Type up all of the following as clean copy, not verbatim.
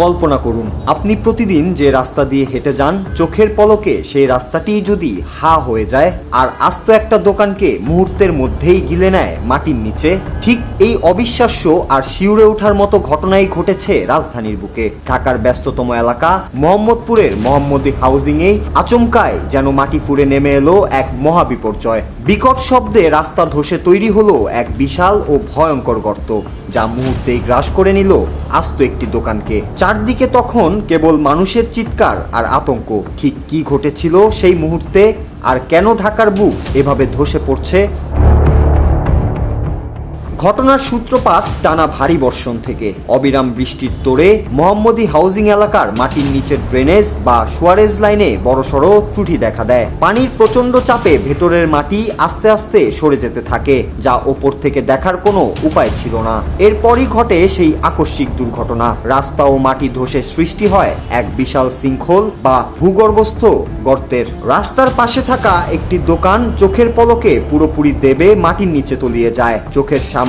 কল্পনা করুন, আপনি প্রতিদিন যে রাস্তা দিয়ে হেঁটে যান, চোখের পলকে সেই রাস্তাটি যদি হা হয়ে যায় আর আস্ত একটা দোকানকে মুহূর্তের মধ্যেই গিলে নেয় মাটির নিচে। ঠিক এই অবিশ্বাস্য আর শিউরে ওঠার মতো ঘটনাই ঘটেছে রাজধানীর বুকে। ঢাকার ব্যস্ততম এলাকা মোহাম্মদপুরের মোহাম্মদী হাউজিংয়েই আচমকায় যেন মাটি ফুঁড়ে নেমে এলো এক মহাবিপর্যয়। বিকট শব্দে রাস্তা ধসে তৈরি হলো এক বিশাল ও ভয়ঙ্কর গর্ত, যা মুহূর্তেই গ্রাস করে নিল আস্ত একটি দোকানকে। চারদিকে তখন কেবল মানুষের চিৎকার আর আতঙ্ক। ঠিক কি ঘটেছিল সেই মুহূর্তে, আর কেন ঢাকার বুক এভাবে ধসে পড়ছে? ঘটনার সূত্রপাত টানা ভারী বর্ষণ থেকে। অবিরাম বৃষ্টির তোড়ে মোহাম্মদী হাউজিং এলাকার মাটির নিচের ড্রেনেজ বা সুয়ারেজ লাইনে বড়সড় ত্রুটি দেখা দেয়। পানির প্রচণ্ড চাপে ভেতরের মাটি আস্তে আস্তে সরে যেতে থাকে, যা ওপর থেকে দেখার কোনো উপায় ছিল না। এরপরই ঘটে সেই আকস্মিক দুর্ঘটনা। রাস্তা ও মাটি ধসে সৃষ্টি হয় এক বিশাল শৃঙ্খল বা ভূগর্ভস্থ গর্তের। রাস্তার পাশে থাকা একটি দোকান চোখের পলকে পুরোপুরি দেবে মাটির নিচে তলিয়ে যায়। চোখের সামনে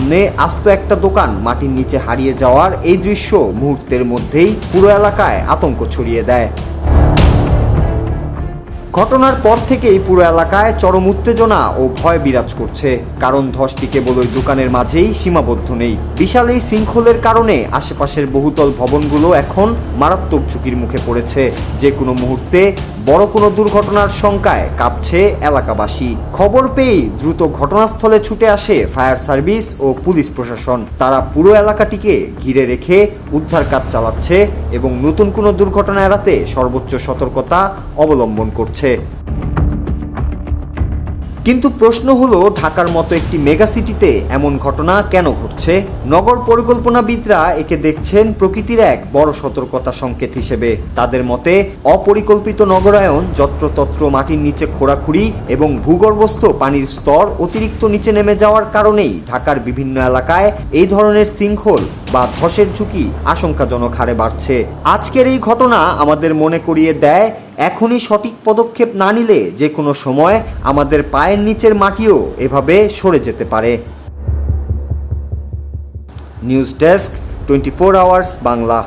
আস্ত একটা দোকান মাটির নিচে হারিয়ে যাওয়ার এই দৃশ্য মুহূর্তের মধ্যেই পুরো এলাকায় আতঙ্ক ছড়িয়ে দেয়। ঘটনার পর থেকেই পুরো এলাকায় চরম উত্তেজনা ও ভয় বিরাজ করছে, কারণ ধসটি কেবল ওই দোকানের মাঝেই সীমাবদ্ধ নেই। বিশাল এই শৃঙ্খলের কারণে আশেপাশের বহুতল ভবনগুলো এখন মারাত্মক ঝুঁকির মুখে পড়েছে। যে কোনো মুহূর্তে বড় কোনো দুর্ঘটনার শঙ্কায় কাঁপছে এলাকাবাসী। খবর পেয়েই দ্রুত ঘটনাস্থলে ছুটে আসে ফায়ার সার্ভিস ও পুলিশ প্রশাসন। তারা পুরো এলাকাটিকে ঘিরে রেখে উদ্ধার কাজ চালাচ্ছে এবং নতুন কোনো দুর্ঘটনা এড়াতে সর্বোচ্চ সতর্কতা অবলম্বন করছে। কিন্তু প্রশ্ন হলো, ঢাকার মতো একটি মেগা সিটিতে এমন ঘটনা কেন ঘটছে? নগর পরিকল্পনাবিদরা একে দেখছেন প্রকৃতির এক বড় সতর্কতা সংকেত হিসেবে। তাদের মতে, অপরিকল্পিত নগরায়ন, যত্রতত্র মাটির নিচে খোঁড়াখুড়ি এবং ভূগর্ভস্থ পানির স্তর অতিরিক্ত নিচে নেমে যাওয়ার কারণেই ঢাকার বিভিন্ন এলাকায় এই ধরনের শৃঙ্খল বা ধসের ঝুঁকি আশঙ্কাজনক হারে বাড়ছে। আজকের এই ঘটনা আমাদের মনে করিয়ে দেয়, এখনই সঠিক পদক্ষেপ না নিলে যে কোনো সময় আমাদের পায়ের নিচের মাটিও এভাবে সরে যেতে পারে। News desk, 24 hours Bangla.